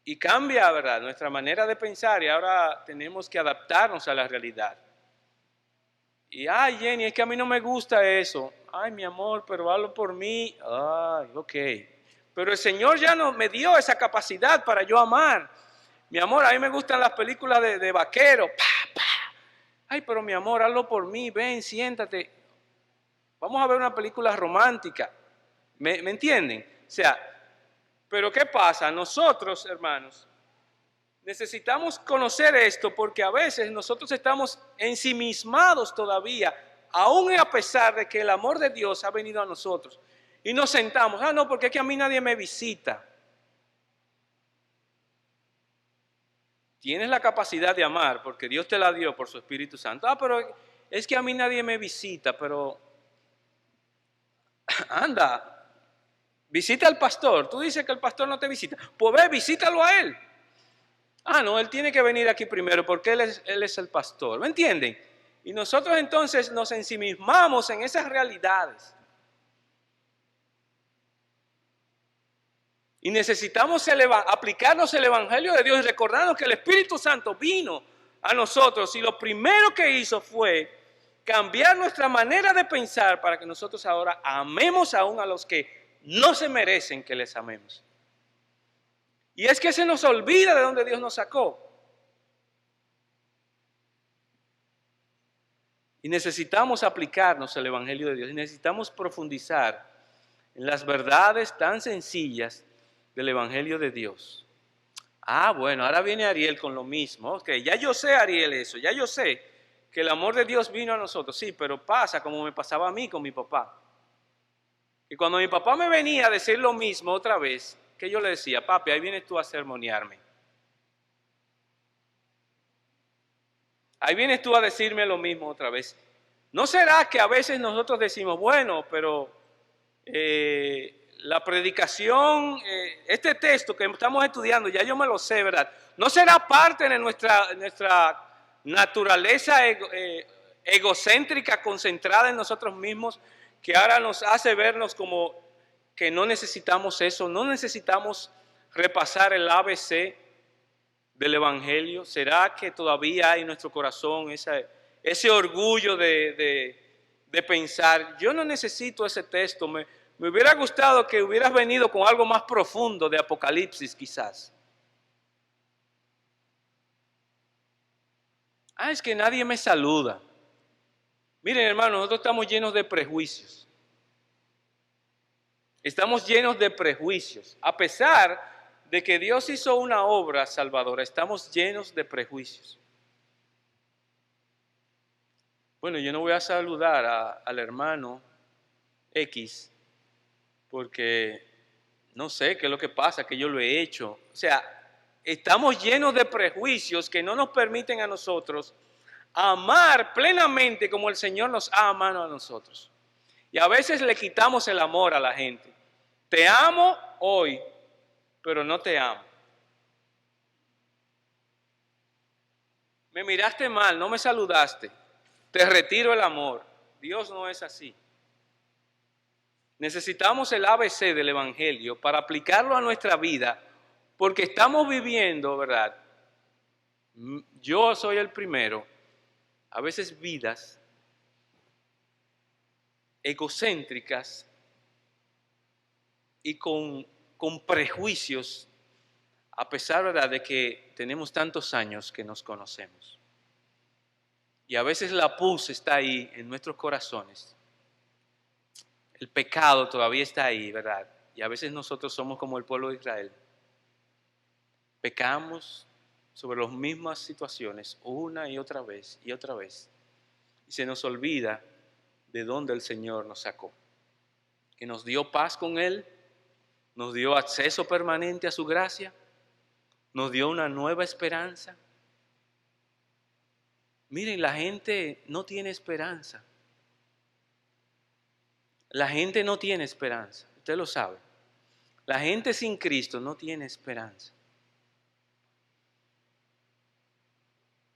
Y cambia, ¿verdad?, nuestra manera de pensar y ahora tenemos que adaptarnos a la realidad. Y, ay, Jenny, es que a mí no me gusta eso. Ay, mi amor, pero hazlo por mí. Ay, ok. Pero el Señor ya no me dio esa capacidad para yo amar. Mi amor, a mí me gustan las películas de vaqueros. Ay, pero mi amor, hazlo por mí, ven, siéntate. Vamos a ver una película romántica. ¿Me entienden? O sea, pero ¿qué pasa? Nosotros, hermanos, necesitamos conocer esto porque a veces nosotros estamos ensimismados todavía, aún a pesar de que el amor de Dios ha venido a nosotros. Y nos sentamos, no, porque es que a mí nadie me visita. Tienes la capacidad de amar porque Dios te la dio por su Espíritu Santo. Pero es que a mí nadie me visita, pero anda, visita al pastor. Tú dices que el pastor no te visita. Pues ve, visítalo a él. No, él tiene que venir aquí primero porque él es el pastor. ¿Me entienden? Y nosotros entonces nos ensimismamos en esas realidades. Y necesitamos aplicarnos el Evangelio de Dios y recordarnos que el Espíritu Santo vino a nosotros y lo primero que hizo fue cambiar nuestra manera de pensar para que nosotros ahora amemos aún a los que no se merecen que les amemos. Y es que se nos olvida de dónde Dios nos sacó. Y necesitamos aplicarnos el Evangelio de Dios y necesitamos profundizar en las verdades tan sencillas del Evangelio de Dios. Bueno, ahora viene Ariel con lo mismo. Ok, ya yo sé, Ariel, eso. Ya yo sé que el amor de Dios vino a nosotros. Sí, pero pasa como me pasaba a mí con mi papá. Y cuando mi papá me venía a decir lo mismo otra vez, que yo le decía, papi, ahí vienes tú a sermonearme. Ahí vienes tú a decirme lo mismo otra vez. ¿No será que a veces nosotros decimos, bueno, pero la predicación, este texto que estamos estudiando, ya yo me lo sé, ¿verdad? ¿No será parte de nuestra naturaleza egocéntrica, concentrada en nosotros mismos, que ahora nos hace vernos como que no necesitamos eso, no necesitamos repasar el ABC del Evangelio? ¿Será que todavía hay en nuestro corazón ese orgullo de pensar, yo no necesito ese texto, me hubiera gustado que hubieras venido con algo más profundo de Apocalipsis quizás? Es que nadie me saluda. Miren, hermanos, nosotros estamos llenos de prejuicios. Estamos llenos de prejuicios. A pesar de que Dios hizo una obra salvadora, estamos llenos de prejuicios. Bueno, yo no voy a saludar al hermano X porque no sé qué es lo que pasa, que yo lo he hecho. O sea, estamos llenos de prejuicios que no nos permiten a nosotros amar plenamente como el Señor nos ha amado a nosotros. Y a veces le quitamos el amor a la gente. Te amo hoy, pero no te amo. Me miraste mal, no me saludaste. Te retiro el amor. Dios no es así. Necesitamos el ABC del Evangelio para aplicarlo a nuestra vida, porque estamos viviendo, ¿verdad? Yo soy el primero, a veces vidas egocéntricas y con prejuicios, a pesar, ¿verdad?, de que tenemos tantos años que nos conocemos. Y a veces la pus está ahí en nuestros corazones. El pecado todavía está ahí, ¿verdad? Y a veces nosotros somos como el pueblo de Israel. Pecamos sobre las mismas situaciones una y otra vez y otra vez. Y se nos olvida de dónde el Señor nos sacó. Que nos dio paz con Él, nos dio acceso permanente a su gracia, nos dio una nueva esperanza. Miren, la gente no tiene esperanza. La gente no tiene esperanza, usted lo sabe. La gente sin Cristo no tiene esperanza.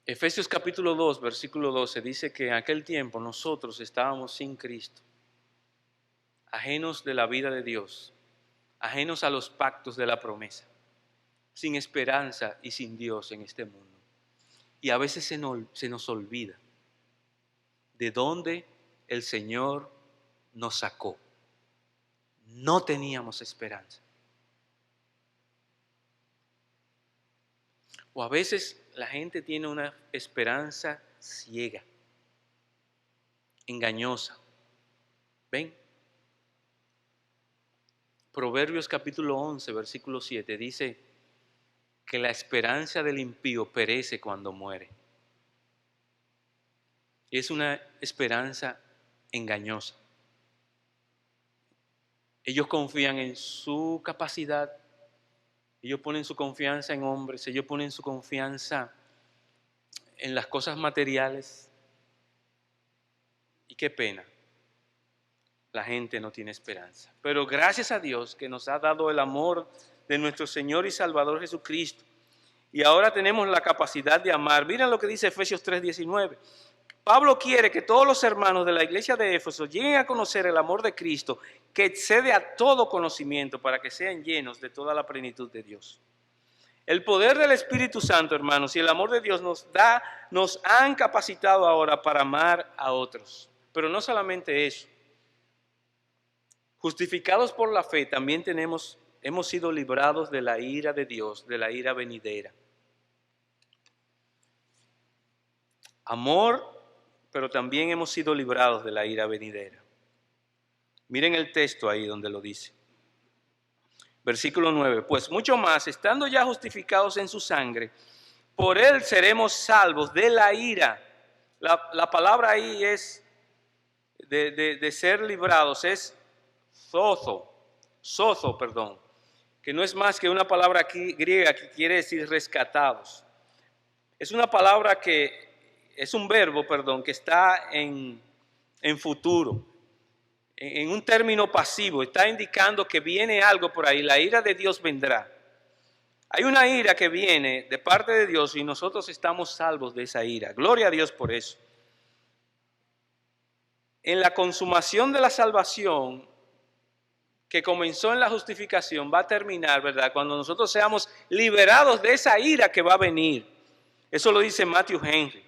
Efesios capítulo 2, versículo 12 dice que en aquel tiempo nosotros estábamos sin Cristo, ajenos de la vida de Dios, ajenos a los pactos de la promesa, sin esperanza y sin Dios en este mundo. Y a veces se nos olvida de dónde el Señor nos sacó. No teníamos esperanza. O a veces la gente tiene una esperanza ciega, engañosa. ¿Ven? Proverbios capítulo 11, versículo 7 dice que la esperanza del impío perece cuando muere. Y es una esperanza engañosa. Ellos confían en su capacidad, ellos ponen su confianza en hombres, ellos ponen su confianza en las cosas materiales. Y qué pena, la gente no tiene esperanza. Pero gracias a Dios que nos ha dado el amor de nuestro Señor y Salvador Jesucristo. Y ahora tenemos la capacidad de amar. Miren lo que dice Efesios 3:19. Pablo quiere que todos los hermanos de la iglesia de Éfeso lleguen a conocer el amor de Cristo, que excede a todo conocimiento, para que sean llenos de toda la plenitud de Dios. El poder del Espíritu Santo, hermanos, y el amor de Dios nos han capacitado ahora para amar a otros. Pero no solamente eso. Justificados por la fe, también hemos sido librados de la ira de Dios, de la ira venidera. Amor, pero también hemos sido librados de la ira venidera. Miren el texto ahí donde lo dice. Versículo 9. Pues mucho más, estando ya justificados en su sangre, por él seremos salvos de la ira. La palabra ahí es de ser librados, es sozo, que no es más que una palabra aquí, griega que quiere decir rescatados. Es una palabra es un verbo, que está en futuro, en un término pasivo, está indicando que viene algo por ahí, la ira de Dios vendrá. Hay una ira que viene de parte de Dios y nosotros estamos salvos de esa ira. Gloria a Dios por eso. En la consumación de la salvación, que comenzó en la justificación, va a terminar, ¿verdad?, cuando nosotros seamos liberados de esa ira que va a venir. Eso lo dice Matthew Henry.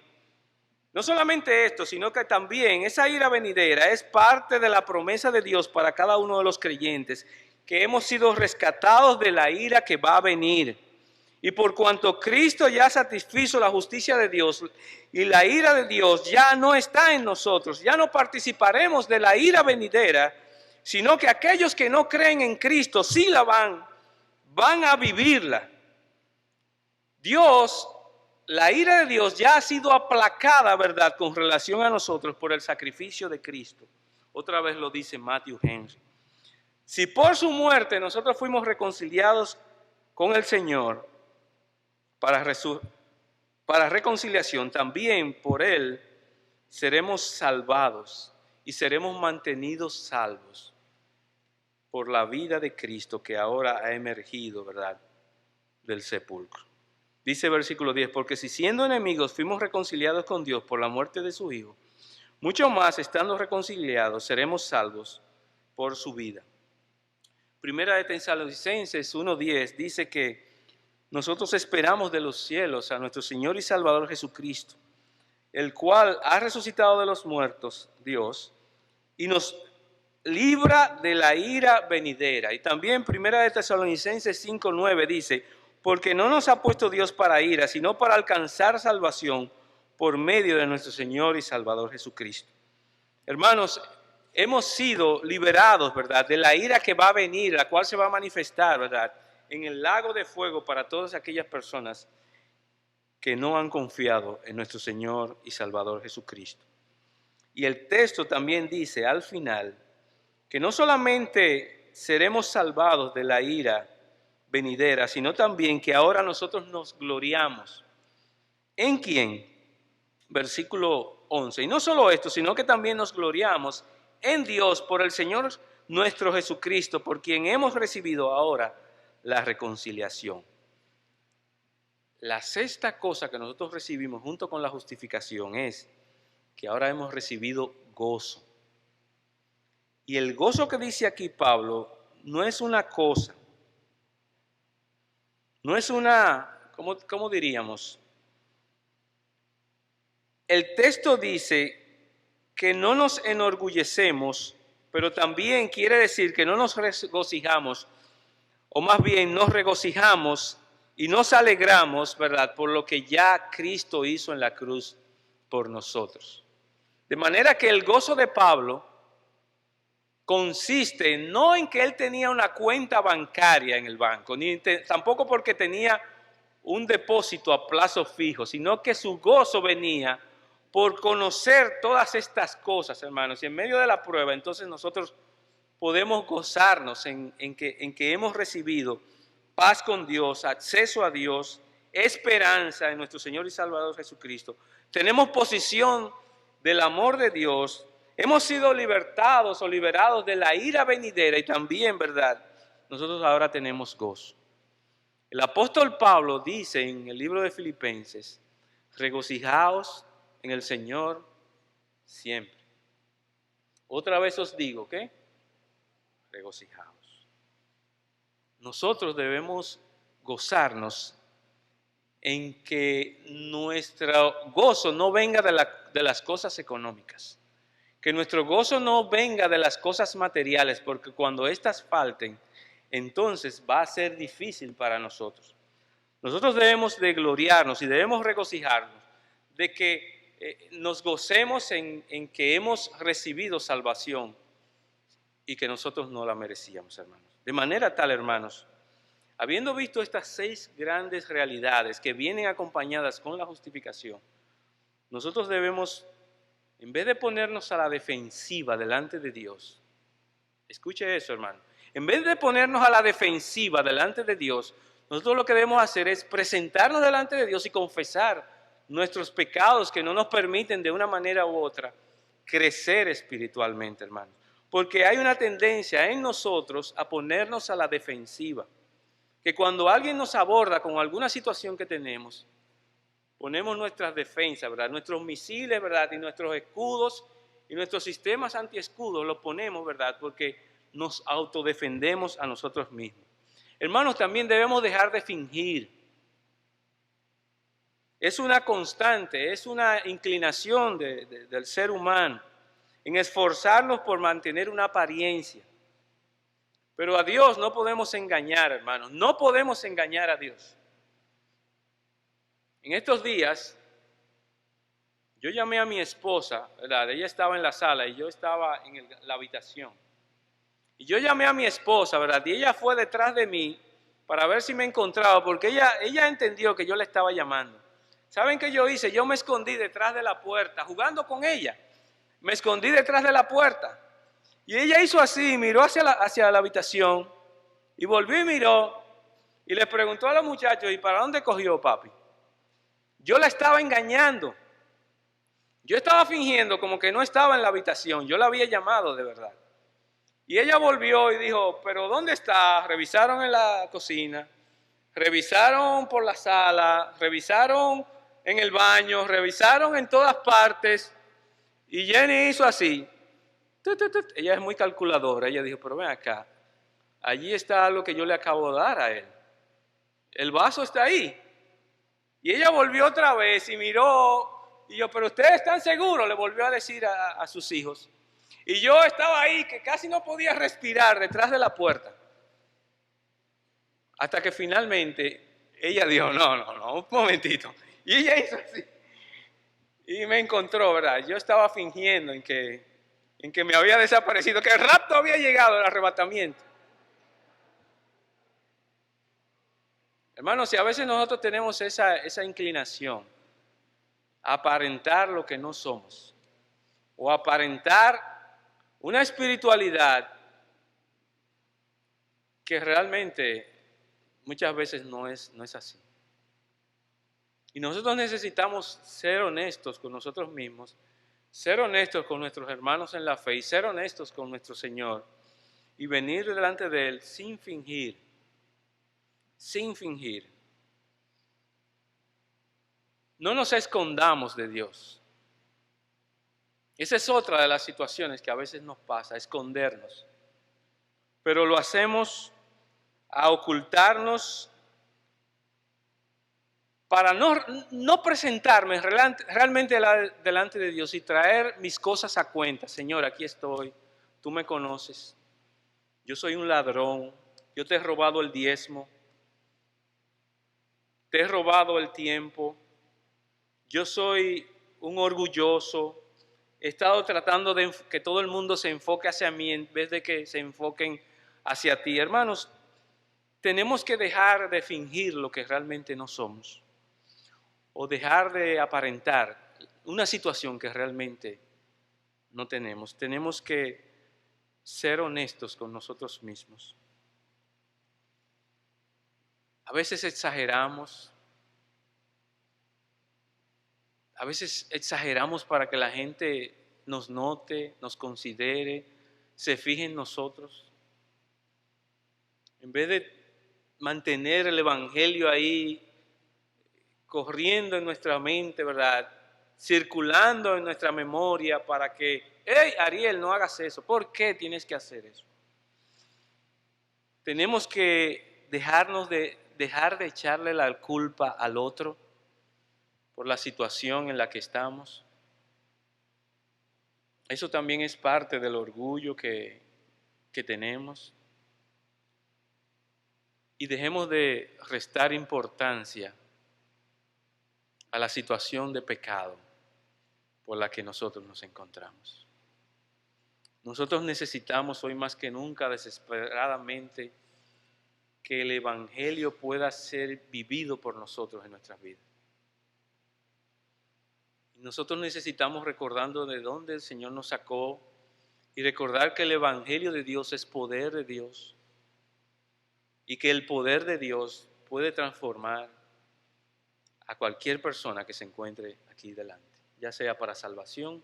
No solamente esto, sino que también esa ira venidera es parte de la promesa de Dios para cada uno de los creyentes, que hemos sido rescatados de la ira que va a venir. Y por cuanto Cristo ya satisfizo la justicia de Dios y la ira de Dios ya no está en nosotros, ya no participaremos de la ira venidera, sino que aquellos que no creen en Cristo sí la van a vivirla. Dios, la ira de Dios ya ha sido aplacada, ¿verdad?, con relación a nosotros por el sacrificio de Cristo. Otra vez lo dice Matthew Henry. Si por su muerte nosotros fuimos reconciliados con el Señor para reconciliación, también por Él seremos salvados y seremos mantenidos salvos por la vida de Cristo que ahora ha emergido, ¿verdad?, del sepulcro. Dice versículo 10, porque si siendo enemigos fuimos reconciliados con Dios por la muerte de su Hijo, mucho más estando reconciliados seremos salvos por su vida. Primera de Tesalonicenses 1:10 dice que nosotros esperamos de los cielos a nuestro Señor y Salvador Jesucristo, el cual ha resucitado de los muertos, Dios, y nos libra de la ira venidera. Y también Primera de Tesalonicenses 5:9 dice, porque no nos ha puesto Dios para ira, sino para alcanzar salvación por medio de nuestro Señor y Salvador Jesucristo. Hermanos, hemos sido liberados, ¿verdad?, de la ira que va a venir, la cual se va a manifestar, ¿verdad?, en el lago de fuego para todas aquellas personas que no han confiado en nuestro Señor y Salvador Jesucristo. Y el texto también dice al final que no solamente seremos salvados de la ira venidera, sino también que ahora nosotros nos gloriamos. ¿En quién? Versículo 11. Y no solo esto, sino que también nos gloriamos en Dios por el Señor nuestro Jesucristo, por quien hemos recibido ahora la reconciliación. La sexta cosa que nosotros recibimos junto con la justificación es que ahora hemos recibido gozo. Y el gozo que dice aquí Pablo no es una cosa, no es una, ¿cómo diríamos? El texto dice que no nos enorgullecemos, pero también quiere decir que no nos regocijamos, o más bien nos regocijamos y nos alegramos, ¿verdad?, por lo que ya Cristo hizo en la cruz por nosotros. De manera que el gozo de Pablo consiste no en que él tenía una cuenta bancaria en el banco, ni tampoco porque tenía un depósito a plazo fijo, sino que su gozo venía por conocer todas estas cosas, hermanos. Y en medio de la prueba, entonces nosotros podemos gozarnos en que hemos recibido paz con Dios, acceso a Dios, esperanza en nuestro Señor y Salvador Jesucristo. Tenemos posición del amor de Dios. Hemos sido libertados o liberados de la ira venidera y también, ¿verdad?, nosotros ahora tenemos gozo. El apóstol Pablo dice en el libro de Filipenses, regocijaos en el Señor siempre. Otra vez os digo, ¿qué? Regocijaos. Nosotros debemos gozarnos en que nuestro gozo no venga de las cosas económicas, que nuestro gozo no venga de las cosas materiales, porque cuando éstas falten, entonces va a ser difícil para nosotros. Nosotros debemos de gloriarnos y debemos regocijarnos de que nos gocemos en que hemos recibido salvación y que nosotros no la merecíamos, hermanos. De manera tal, hermanos, habiendo visto estas 6 grandes realidades que vienen acompañadas con la justificación, nosotros debemos, en vez de ponernos a la defensiva delante de Dios, escuche eso, hermano, en vez de ponernos a la defensiva delante de Dios, nosotros lo que debemos hacer es presentarnos delante de Dios y confesar nuestros pecados que no nos permiten de una manera u otra crecer espiritualmente, hermano. Porque hay una tendencia en nosotros a ponernos a la defensiva. Que cuando alguien nos aborda con alguna situación que tenemos, ponemos nuestras defensas, ¿verdad?, nuestros misiles, ¿verdad?, y nuestros escudos y nuestros sistemas antiescudos los ponemos, ¿verdad?, porque nos autodefendemos a nosotros mismos. Hermanos, también debemos dejar de fingir. Es una constante, es una inclinación del ser humano en esforzarnos por mantener una apariencia. Pero a Dios no podemos engañar, hermanos, no podemos engañar a Dios. En estos días, yo llamé a mi esposa, ¿verdad? Ella estaba en la sala y yo estaba en la habitación. Y yo llamé a mi esposa, ¿verdad? Y ella fue detrás de mí para ver si me encontraba, porque ella entendió que yo le estaba llamando. ¿Saben qué yo hice? Yo me escondí detrás de la puerta, jugando con ella. Me escondí detrás de la puerta. Y ella hizo así, miró hacia la habitación, y volvió y miró, y le preguntó a los muchachos, ¿y para dónde cogió, papi? Yo la estaba engañando. Yo estaba fingiendo como que no estaba en la habitación. Yo la había llamado de verdad. Y ella volvió y dijo, ¿pero dónde está? Revisaron en la cocina, revisaron por la sala, revisaron en el baño, revisaron en todas partes. Y Jenny hizo así. Ella es muy calculadora. Ella dijo, pero ven acá, allí está lo que yo le acabo de dar a él. El vaso está ahí. Y ella volvió otra vez y miró. Y yo, pero ustedes están seguros, le volvió a decir a sus hijos. Y yo estaba ahí que casi no podía respirar detrás de la puerta. Hasta que finalmente ella dijo, no, un momentito. Y ella hizo así. Y me encontró, ¿verdad? Yo estaba fingiendo en que me había desaparecido, que el rapto había llegado, el arrebatamiento. Hermanos, si a veces nosotros tenemos esa inclinación a aparentar lo que no somos, o aparentar una espiritualidad que realmente muchas veces no es así. Y nosotros necesitamos ser honestos con nosotros mismos, ser honestos con nuestros hermanos en la fe y ser honestos con nuestro Señor y venir delante de Él sin fingir, sin fingir. No nos escondamos de Dios. Esa es otra de las situaciones que a veces nos pasa, escondernos. Pero lo hacemos a ocultarnos para no presentarme realmente delante de Dios y traer mis cosas a cuenta. Señor, aquí estoy, tú me conoces, yo soy un ladrón, yo te he robado el diezmo, te he robado el tiempo, yo soy un orgulloso, he estado tratando de que todo el mundo se enfoque hacia mí en vez de que se enfoquen hacia ti. Hermanos, tenemos que dejar de fingir lo que realmente no somos o dejar de aparentar una situación que realmente no tenemos. Tenemos que ser honestos con nosotros mismos. A veces exageramos. A veces exageramos para que la gente nos note, nos considere, se fije en nosotros. En vez de mantener el evangelio ahí corriendo en nuestra mente, ¿verdad? Circulando en nuestra memoria para que, hey, Ariel, no hagas eso. ¿Por qué tienes que hacer eso? Tenemos que dejar de echarle la culpa al otro por la situación en la que estamos. Eso también es parte del orgullo que tenemos. Y dejemos de restar importancia a la situación de pecado por la que nosotros nos encontramos. Nosotros necesitamos hoy más que nunca desesperadamente que el evangelio pueda ser vivido por nosotros en nuestras vidas. Y nosotros necesitamos recordando de dónde el Señor nos sacó y recordar que el evangelio de Dios es poder de Dios y que el poder de Dios puede transformar a cualquier persona que se encuentre aquí delante, ya sea para salvación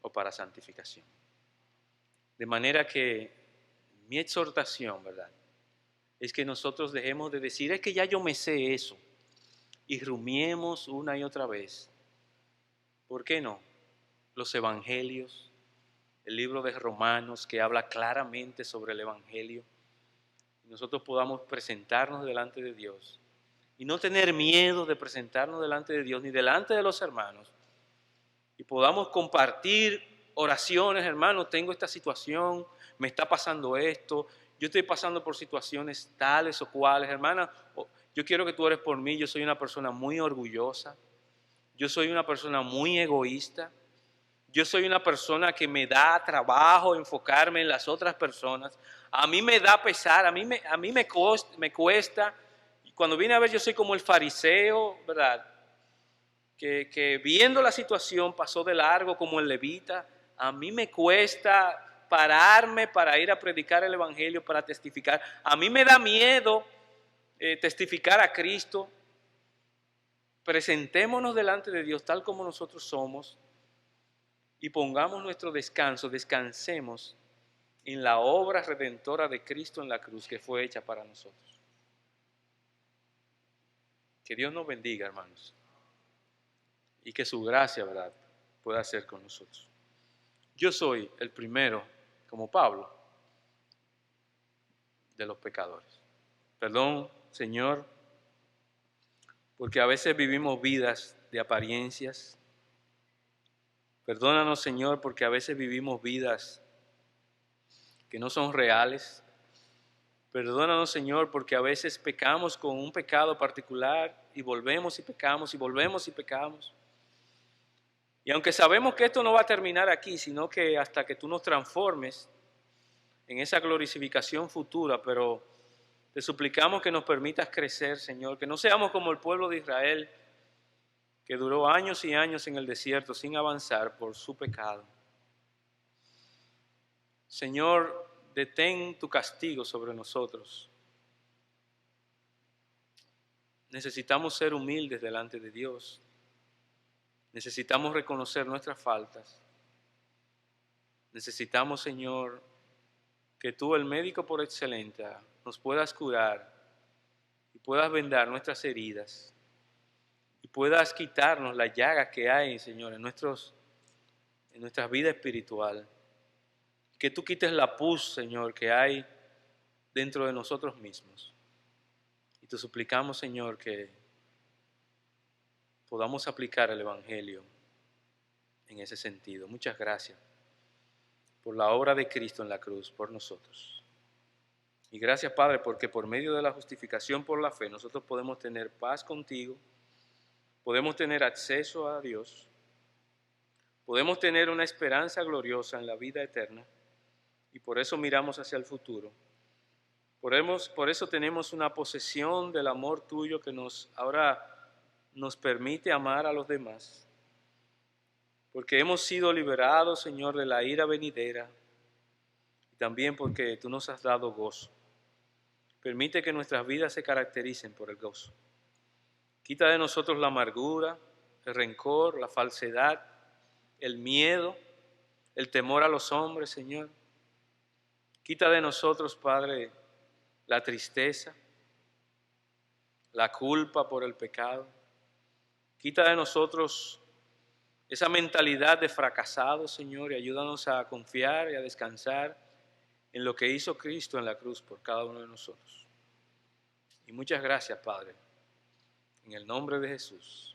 o para santificación. De manera que mi exhortación, ¿verdad?, es que nosotros dejemos de decir, es que ya yo me sé eso, y rumiemos una y otra vez. ¿Por qué no? Los evangelios, el libro de Romanos que habla claramente sobre el evangelio, nosotros podamos presentarnos delante de Dios y no tener miedo de presentarnos delante de Dios ni delante de los hermanos y podamos compartir oraciones, hermanos, tengo esta situación, me está pasando esto, yo estoy pasando por situaciones tales o cuales, hermana, yo quiero que tú ores por mí, yo soy una persona muy orgullosa, yo soy una persona muy egoísta, Yo soy una persona que me da trabajo enfocarme en las otras personas. A mí me da pesar, a mí me cuesta. Y cuando vine a ver, yo soy como el fariseo, ¿verdad? Que viendo la situación pasó de largo como el levita. A mí me cuesta pararme para ir a predicar el evangelio, para testificar. A mí me da miedo testificar a Cristo. Presentémonos delante de Dios tal como nosotros somos y pongamos nuestro descanso, descansemos en la obra redentora de Cristo en la cruz que fue hecha para nosotros. Que Dios nos bendiga, hermanos, y que su gracia, ¿verdad?, pueda ser con nosotros. Yo soy el primero, como Pablo, de los pecadores. Perdón, Señor, porque a veces vivimos vidas de apariencias. Perdónanos, Señor, porque a veces vivimos vidas que no son reales. Perdónanos, Señor, porque a veces pecamos con un pecado particular y volvemos y pecamos y volvemos y pecamos. Y aunque sabemos que esto no va a terminar aquí, sino que hasta que tú nos transformes en esa glorificación futura, pero te suplicamos que nos permitas crecer, Señor, que no seamos como el pueblo de Israel, que duró años y años en el desierto sin avanzar por su pecado. Señor, detén tu castigo sobre nosotros. Necesitamos ser humildes delante de Dios. Necesitamos reconocer nuestras faltas. Necesitamos, Señor, que tú, el médico por excelencia, nos puedas curar y puedas vendar nuestras heridas y puedas quitarnos las llagas que hay, Señor, en nuestra vida espiritual. Que tú quites la pus, Señor, que hay dentro de nosotros mismos. Y te suplicamos, Señor, que podamos aplicar el Evangelio en ese sentido. Muchas gracias por la obra de Cristo en la cruz por nosotros. Y gracias, Padre, porque por medio de la justificación por la fe nosotros podemos tener paz contigo, podemos tener acceso a Dios, podemos tener una esperanza gloriosa en la vida eterna y por eso miramos hacia el futuro. Por eso tenemos una posesión del amor tuyo que ahora nos permite amar a los demás. Porque hemos sido liberados, Señor, de la ira venidera y también porque tú nos has dado gozo. Permite que nuestras vidas se caractericen por el gozo. Quita de nosotros la amargura, el rencor, la falsedad, el miedo, el temor a los hombres, Señor. Quita de nosotros, Padre, la tristeza, la culpa por el pecado. Quita de nosotros esa mentalidad de fracasado, Señor, y ayúdanos a confiar y a descansar en lo que hizo Cristo en la cruz por cada uno de nosotros. Y muchas gracias, Padre, en el nombre de Jesús.